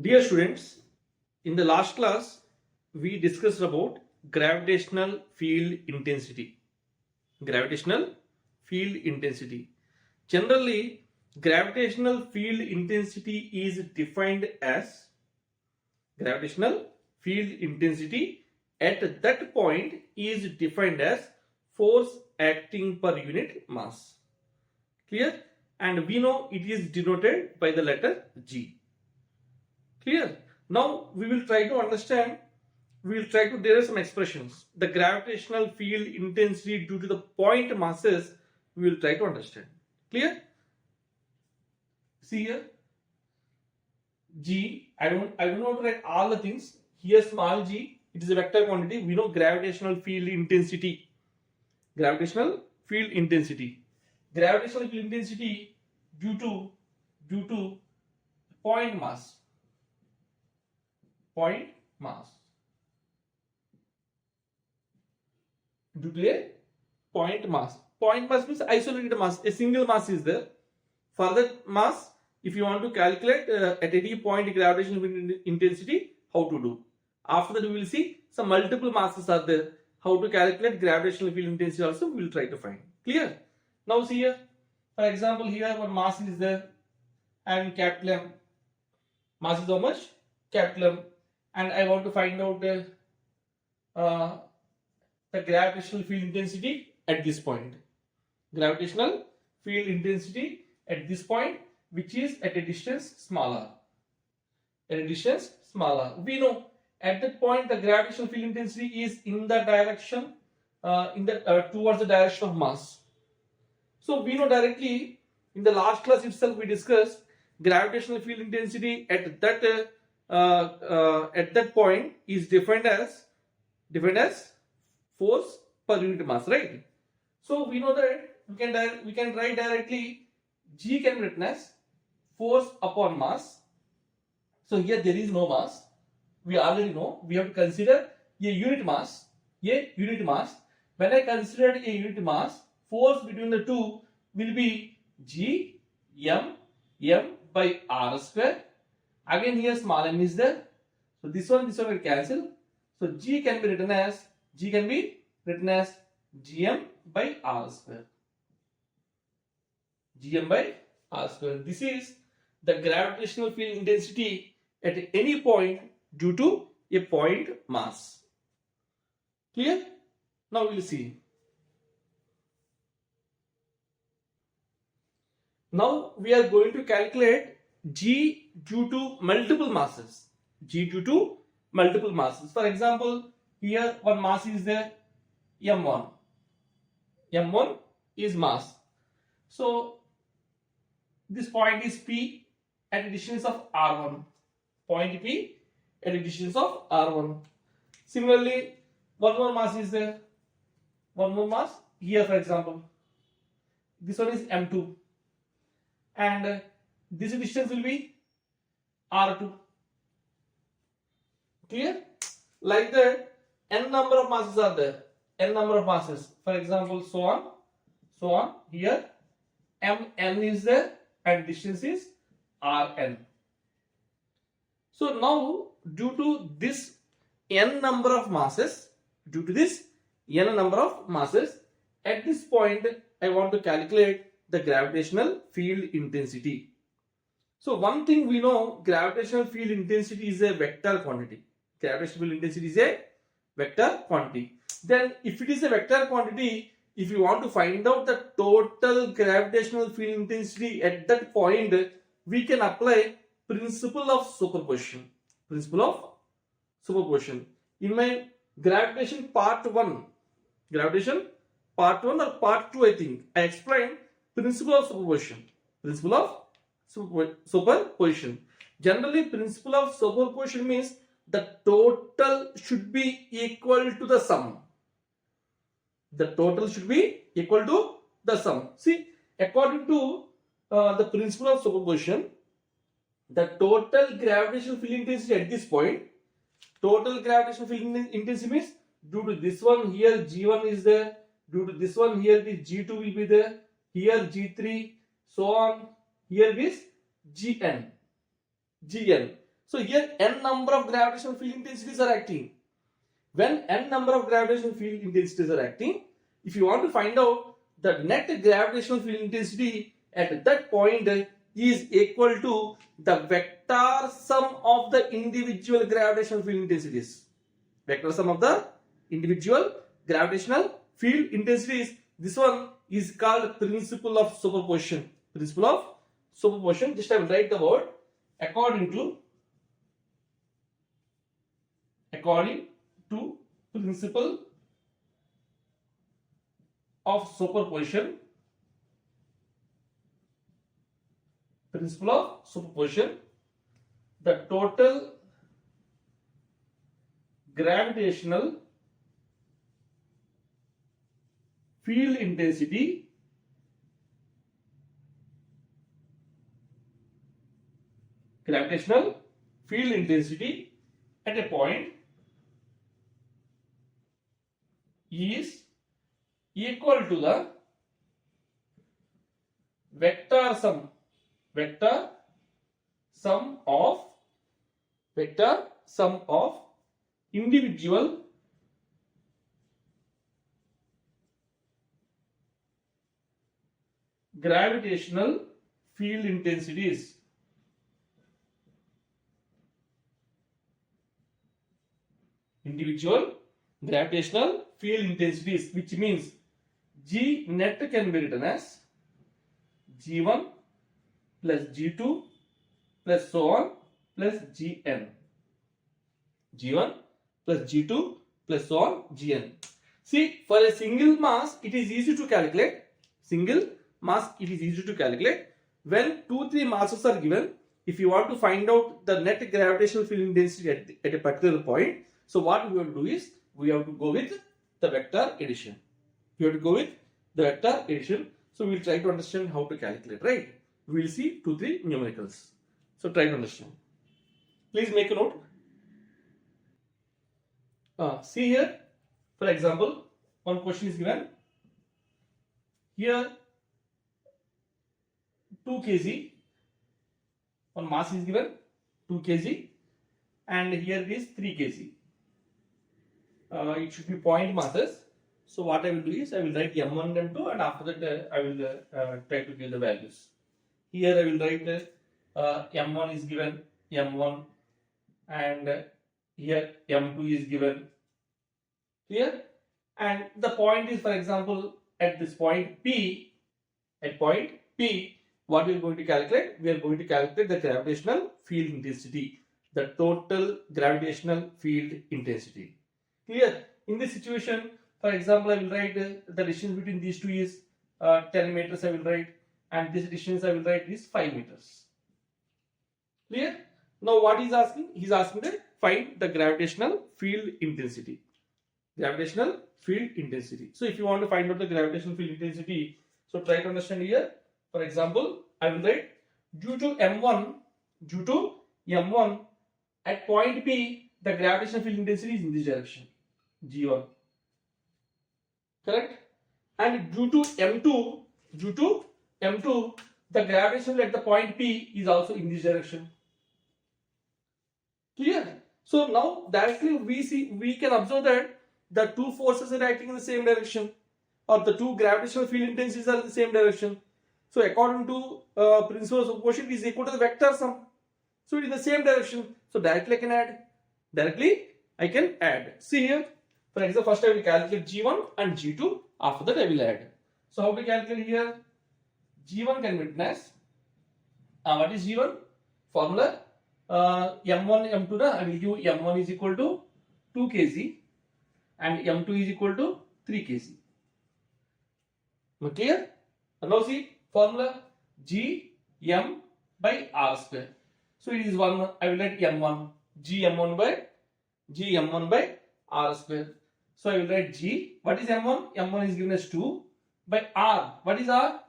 Dear students, in the last class, we discussed about gravitational field intensity. Gravitational field intensity. Generally, gravitational field intensity is defined as gravitational field intensity at that point is defined as force acting per unit mass. Clear? And we know it is denoted by the letter G. Clear? Now we will try to understand, we will try to derive some expressions. The gravitational field intensity due to the point masses, we will try to understand. Clear? See here, G, I don't know to write all the things. Here small g, it is a vector quantity. We know gravitational field intensity. Gravitational field intensity. Gravitational field intensity due to point mass. Point mass. Due to a point mass. Point mass means isolated mass. A single mass is there. For that mass, if you want to calculate at any point gravitational field intensity, how to do. After that, we will see some multiple masses are there. How to calculate gravitational field intensity also we will try to find. Clear? Now see here. For example, here one mass is there and capital M. Mass is how much? Capital M. And I want to find out the gravitational field intensity at this point. Gravitational field intensity at this point, which is at a distance smaller. At a distance smaller. We know at that point the gravitational field intensity is in the direction, towards the direction of mass. So we know directly in the last class itself we discussed gravitational field intensity at that point is defined as force per unit mass, right? So we know that we can write directly G can be written as force upon mass. So here there is no mass. We already know we have to consider a unit mass. When I considered a unit mass, force between the two will be G m by r square. Again here small m is there. So this one will cancel. So G can be written as Gm by r square. Gm by r square. This is the gravitational field intensity at any point due to a point mass. Clear? Now we will see. Now we are going to calculate G due to multiple masses. G due to multiple masses. For example, here one mass is there, m1. M1 is mass. So this point is P at a distance of r1. Point P at a distance of r1. Similarly, one more mass is there. One more mass here, for example. This one is m2. And this distance will be r2. Clear? Like that, n number of masses are there. N number of masses. For example, so on. Here, mn is there and distance is rn. So now, due to this n number of masses, at this point, I want to calculate the gravitational field intensity. So one thing we know, gravitational field intensity is a vector quantity. Gravitational field intensity is a vector quantity. Then if it is a vector quantity, if you want to find out the total gravitational field intensity at that point, we can apply principle of superposition. In my gravitation part 1 or part 2, I think, I explained principle of superposition. Generally, principle of superposition means the total should be equal to the sum. See, according to the principle of superposition, the total gravitational field intensity at this point, means due to this one here G1 is there, due to this one here the G2 will be there, here G3, so on, here this Gn. So here n number of gravitational field intensities are acting. When n number of gravitational field intensities are acting, if you want to find out the net gravitational field intensity at that point is equal to the vector sum of the individual gravitational field intensities. Vector sum of the individual gravitational field intensities. This one is called principle of superposition. Principle of superposition. Just I will write the word according to principle of superposition. Principle of superposition. The total gravitational field intensity at a point is equal to the vector sum of individual gravitational field intensities. Individual gravitational field intensities, which means G net can be written as G1 plus G2 plus so on plus Gn. G1 plus G2 plus so on Gn. See, for a single mass, it is easy to calculate. When 2-3 masses are given, if you want to find out the net gravitational field intensity at a particular point, so what we have to do is, we have to go with the vector addition. So we will try to understand how to calculate, right? We will see 2-3 numericals. So try to understand. Please make a note. See here, for example, one question is given. Here 2 kg, one mass is given 2 kg, and here it is 3 kg. It should be point masses. So what I will do is, I will write m1 and m2, and after that I will try to give the values. Here I will write m1 is given m1, and here m2 is given. Clear? And the point is, for example, at this point P, what we are going to calculate? We are going to calculate the gravitational field intensity, the total gravitational field intensity. Clear? In this situation, for example, I will write the distance between these two is 10 meters, I will write, and this distance I will write is 5 meters. Clear? Now what he is asking? He is asking to find the gravitational field intensity. Gravitational field intensity. So if you want to find out the gravitational field intensity, so try to understand here. For example, I will write due to m1 at point P, the gravitational field intensity is in this direction, G1. Correct? And due to m2, the gravitational at the point P is also in this direction. Clear? So now directly we can observe that the two forces are acting in the same direction, or the two gravitational field intensities are in the same direction. So according to principle of superposition, is equal to the vector sum. So it is in the same direction. So directly I can add. See here, for example, first I will calculate G1 and G2. After that I will add. So how to calculate here? G1 can be written as what is G1? Formula m1 m2. I will give m1 is equal to 2 kg and m2 is equal to 3 kg. Clear? And now see formula G m by r square. So it is 1. I will write m1 G m1 by r square. So I will write G. What is m1? m1 is given as 2 by r. What is r?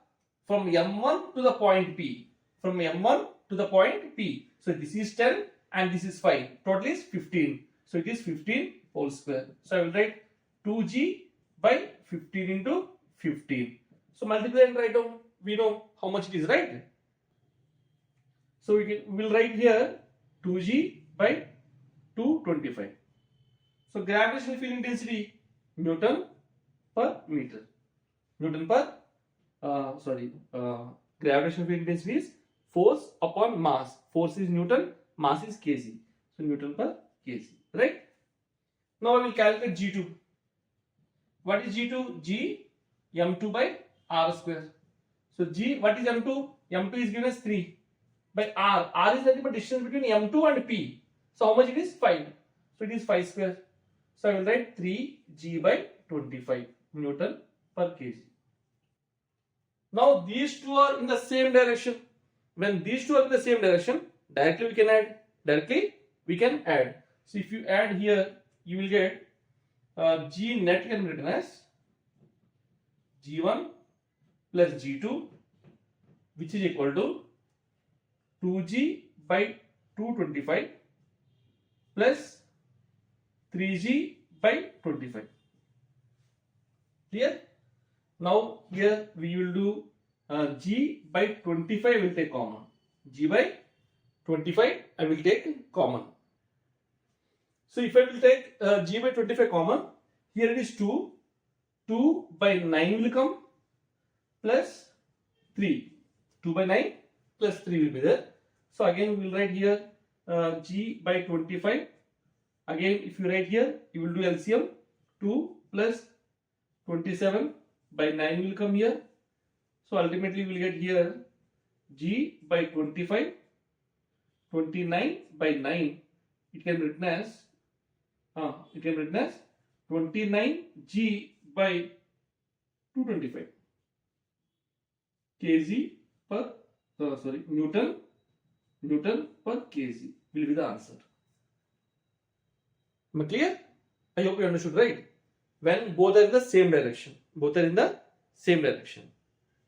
From m1 to the point P. So this is 10 and this is 5. Total is 15. So it is 15 whole square. So I will write 2G by 15 into 15. So multiply and write down. We know how much it is, right? So we will write here 2g by 225. So gravitational field intensity Newton per meter. Newton per gravitational field intensity is force upon mass. Force is Newton, mass is kg. So Newton per kg, right? Now I will calculate G2. What is G2? G m2 by r square. So G, what is m2? M2 is given as 3 by r. R is nothing but distance between m2 and p. So how much it is? 5. So it is 5 square. So I will write 3g by 25 Newton per kg. Now these two are in the same direction. When these two are in the same direction, directly we can add. So if you add here, you will get G net can be written as G1 plus G2, which is equal to 2G by 225 plus 3G by 25. Clear? Now here we will do G by 25 will take common. G by 25 I will take common. So if I will take G by 25 common, here it is 2. 2 by 9 will come plus 3. 2 by 9 plus 3 will be there. So again we will write here G by 25. Again if you write here, you will do LCM. 2 plus 27 by 9 will come here. So ultimately we will get here G by 25. 29 by 9. It can be written as 29G by 225 kg per Newton per kg will be the answer. Am I clear? I hope you understood, right? When both are in the same direction.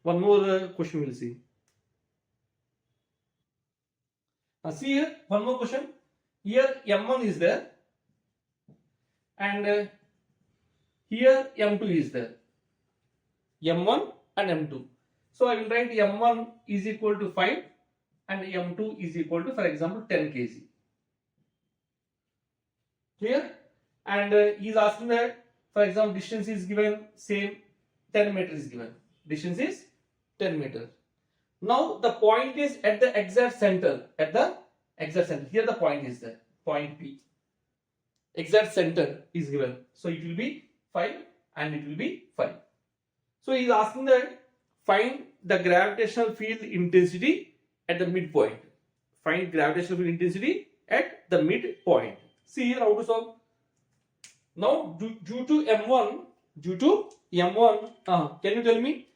One more question we'll see. See here, one more question. Here M1 is there and here M2 is there. M1 and M2. So I will write M1 is equal to 5 and M2 is equal to, for example, 10 kg. Clear? And he is asking that, for example, distance is given, same 10 meters is given. Distance is 10 meters. Now the point is at the exact center. Here the point is there. Point P. Exact center is given. So it will be 5 and it will be 5. So he is asking that find the gravitational field intensity at the midpoint. Find gravitational field intensity at the midpoint. See here how to solve. Now due to M1, can you tell me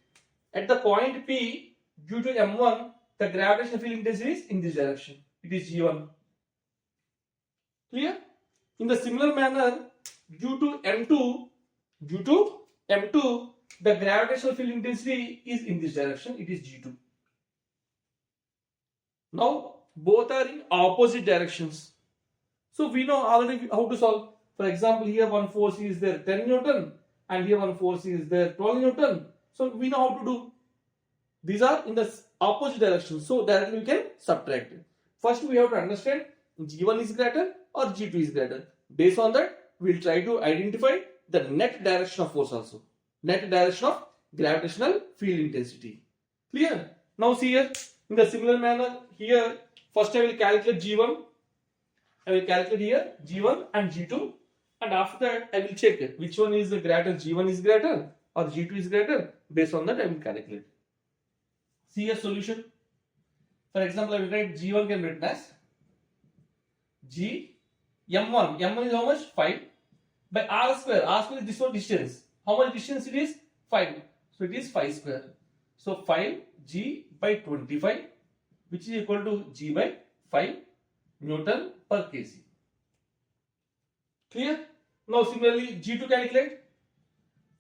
at the point P, due to M1, the gravitational field intensity is in this direction. It is G1. Clear? In the similar manner, due to M2, the gravitational field intensity is in this direction. It is G2. Now both are in opposite directions. So we know already how to solve. For example, here one force is there 10 Newton and here one force is there 12 Newton. So we know how to do. These are in the opposite directions. So directly we can subtract it. First we have to understand G1 is greater or G2 is greater. Based on that, we will try to identify the net direction of force also. Net direction of gravitational field intensity. Clear? Now see here, in the similar manner, here first I will calculate G1. I will calculate here G1 and G2, and after that I will check which one is greater, G1 is greater or G2 is greater. Based on that I will calculate. See a solution. For example, I will write G1 can be written as G M1. M1 is how much? 5 by R square. R square is this one distance. How much distance it is? 5. So it is 5 square. So 5G by 25, which is equal to G by 5 Newton per kg. Clear? Now similarly G2 calculate.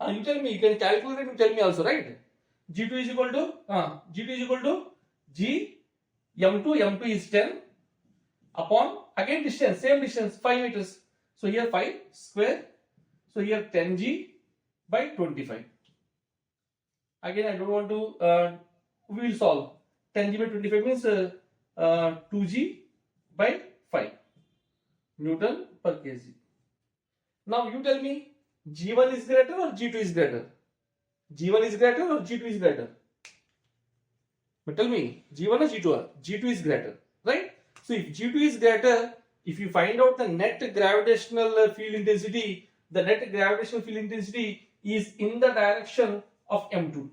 You tell me, you can calculate and tell me also, right? G2 is equal to G M2 is 10 upon again distance, same distance 5 meters. So here 5 square. So here 10G by 25. Again I don't want to, we will solve. 10G by 25 means 2G by 5 Newton per kg. Now you tell me G1 is greater or G2 is greater? G1 is greater or G2 is greater? But tell me G1 or G2? G2 is greater, right? So if G2 is greater, if you find out the net gravitational field intensity, the net gravitational field intensity is in the direction of M2.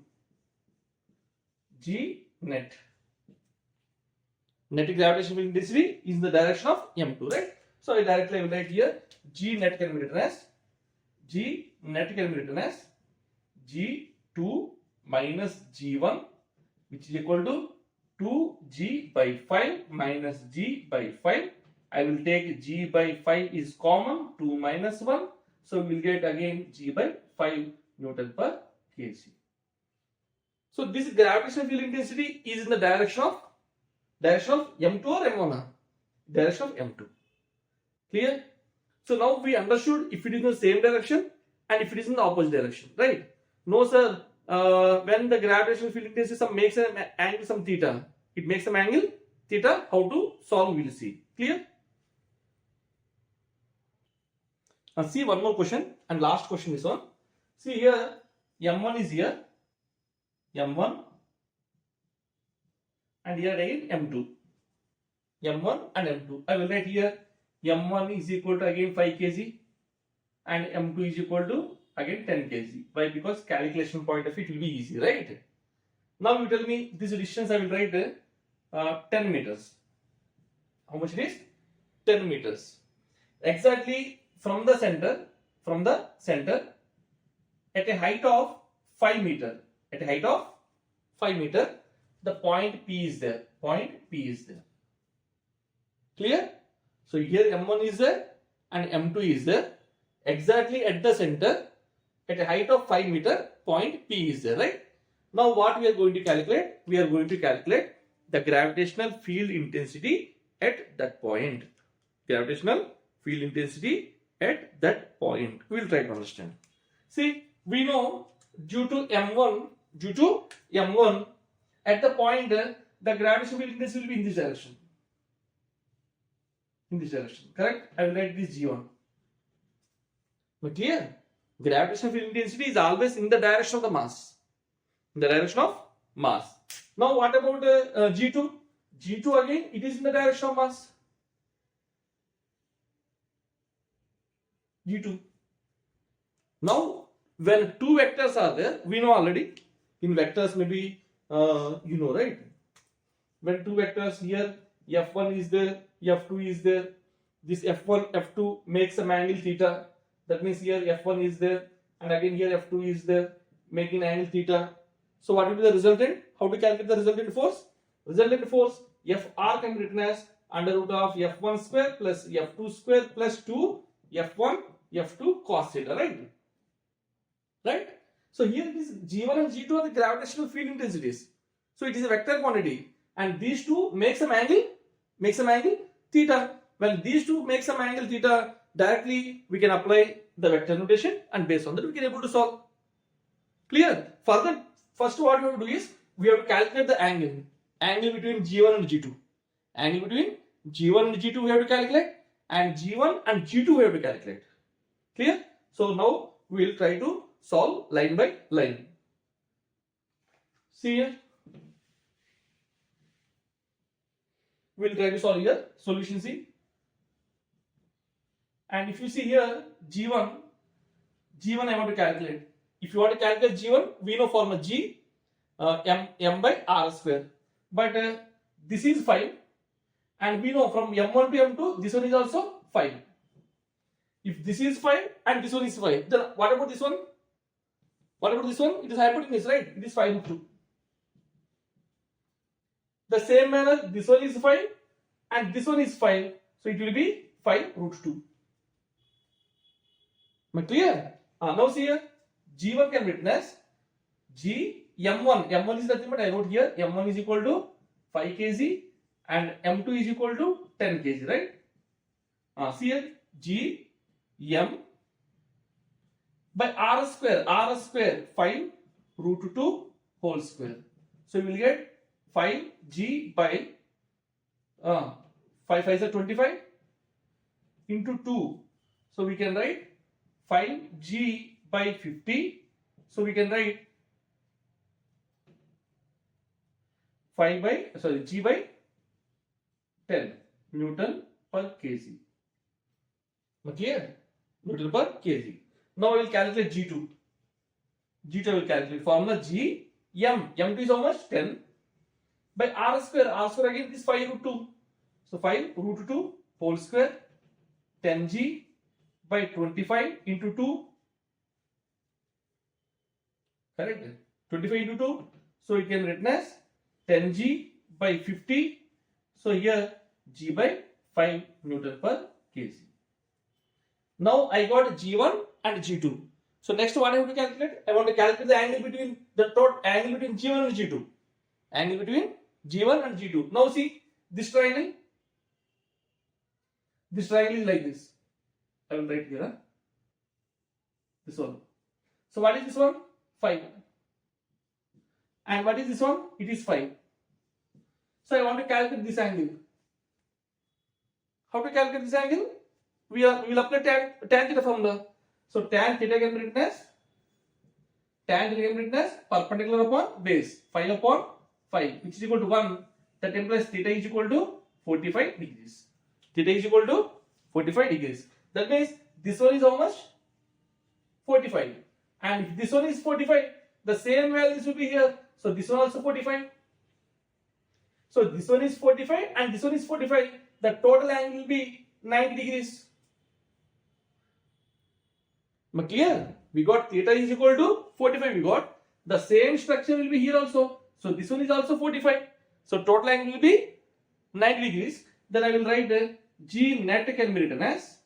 G net. Net gravitational field intensity is in the direction of M2, right? So I directly will write here G net can be written as G2 minus G1, which is equal to 2G by 5 minus G by 5. I will take G by 5 is common, 2 minus 1. So we will get again G by 5 Newton per kg. So this gravitational field intensity is in the direction of M2 or M1? Direction of M2. Clear? So now we understood if it is in the same direction and if it is in the opposite direction, right? No sir, when the gravitational field intensity makes an angle some theta, it makes some angle theta. How to solve we will see. Clear? Now see one more question and last question is on. See here M1 is here, M1, and here again M2, M1 and M2. I will write here M1 is equal to again 5 kg and M2 is equal to again 10 kg. Why? Because calculation point of it will be easy, right? Now you tell me this distance. I will write 10 meters. How much it is? 10 meters. Exactly from the center at a height of 5 meter. At a height of 5 meter, the point P is there. Clear? So here M1 is there and M2 is there. Exactly at the center, at a height of 5 meter, point P is there, right? Now what we are going to calculate? We are going to calculate the gravitational field intensity at that point. Gravitational field intensity at that point. We will try to understand. See, we know due to M1 at the point the gravitational field intensity will be in this direction. Correct? I will write this G1. But clear? Gravitational field intensity is always in the direction of the mass. Now what about G2? G2 again, it is in the direction of mass. G2. Now when two vectors are there, we know already. In vectors maybe you know, right? When two vectors here, F1 is there, F2 is there. This F1, F2 makes some angle theta. That means here F1 is there and again here F2 is there making angle theta. So what will be the resultant? How to calculate the resultant force? Resultant force Fr can be written as under root of F1 square plus F2 square plus 2 F1 F2 cos theta, right? So here it is G1 and G2 are the gravitational field intensities. So it is a vector quantity and these two make some angle theta. When these two make some angle theta, directly we can apply the vector notation and based on that we can able to solve. Clear? Further, first what we have to do is we have to calculate the angle between G1 and G2. Angle between G1 and G2 we have to calculate and G1 and G2 we have to calculate. Clear? So now we will try to solve line by line. See here. We will try to solve here. Solution C. And if you see here G1 I want to calculate. If you want to calculate G1, we know formula G m by R square. But this is 5 and we know from M1 to M2 this one is also 5. If this is 5 and this one is 5, then what about this one? It is hypotenuse, right? It is 5 root 2. The same manner, this one is 5 and this one is 5. So it will be 5 root 2. Am I clear? Now see here, G1 can be written as G M1. M1 is nothing but I wrote here M1 is equal to 5 kg and M2 is equal to 10 kg, right? See here, G M by R square 5 root 2 whole square. So we will get 5G by 5 5 is 25 into 2. So we can write 5g by 50. So we can write g by 10 Newton per kg. Clear? Newton per kg. Now we will calculate G2. G2 will calculate. Formula G M. M2 is how much? 10 by R square. R square again is 5 root 2. So 5 root 2 whole square 10g by 25 into 2. Correct? 25 into 2. So it can written as 10g by 50. So here g by 5 Newton per kg. Now I got G1 and G2. So next what I want to calculate? I want to calculate the angle between angle between G1 and G2. Angle between G1 and G2. Now see this triangle. This triangle is like this. I will write here. This one. So what is this one? 5. And what is this one? It is 5. So I want to calculate this angle. How to calculate this angle? We will apply tan theta formula. So tan theta can be written as perpendicular upon base 5 upon 5, which is equal to 1. That implies theta is equal to 45 degrees. Theta is equal to 45 degrees. That means this one is how much? 45. And if this one is 45, the same values will be here. So this one also 45. So this one is 45 and this one is 45. The total angle will be 90 degrees. Clear? We got theta is equal to 45. We got the same structure will be here also. So this one is also 45. So total angle will be 90 degrees. Then I will write the G net can be written as,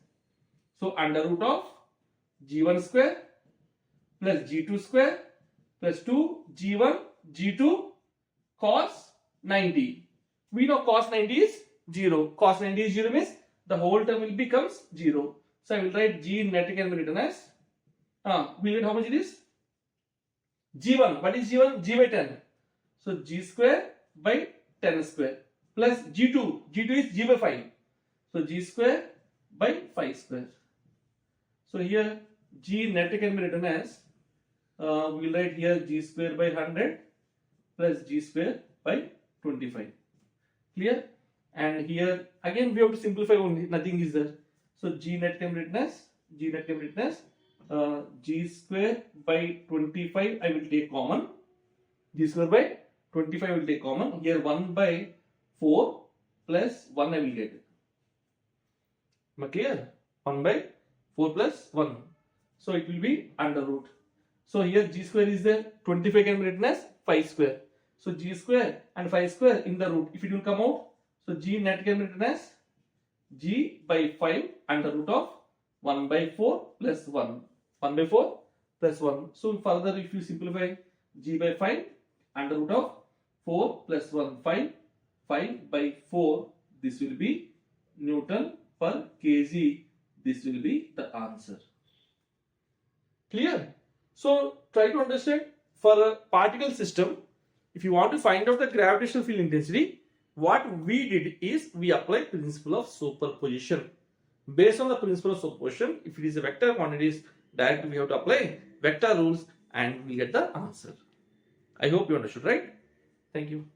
so under root of G1 square plus G2 square plus 2 G1 G2 cos 90. We know cos 90 is 0. Cos 90 is 0 means the whole term will becomes 0. So I will write G net can be written as, we will how much it is? G1. What is G1? G by 10. So G square by 10 square plus G2. G2 is G by 5. So G square by 5 square. So here G net can be written as, we will write here G square by 100 plus G square by 25. Clear? And here again we have to simplify only, nothing is there. So G net can be written as, G square by 25 I will take common. G square by 25 I will take common. Here 1 by 4 plus 1 I will get. Clear? 1 by 4 plus 1. So it will be under root. So here G square is there. 25 can be written as 5 square. So G square and 5 square in the root. If it will come out, so G net can be written as G by 5 under root of 1 by 4 plus 1. 1 by 4 plus 1. So further if you simplify G by 5 under root of 4 plus 1, 5. 5 by 4. This will be Newton per kg. This will be the answer. Clear? So try to understand, for a particle system, if you want to find out the gravitational field intensity, what we did is we applied principle of superposition. Based on the principle of superposition, if it is a vector quantities, directly we have to apply vector rules and we get the answer. I hope you understood, right? Thank you.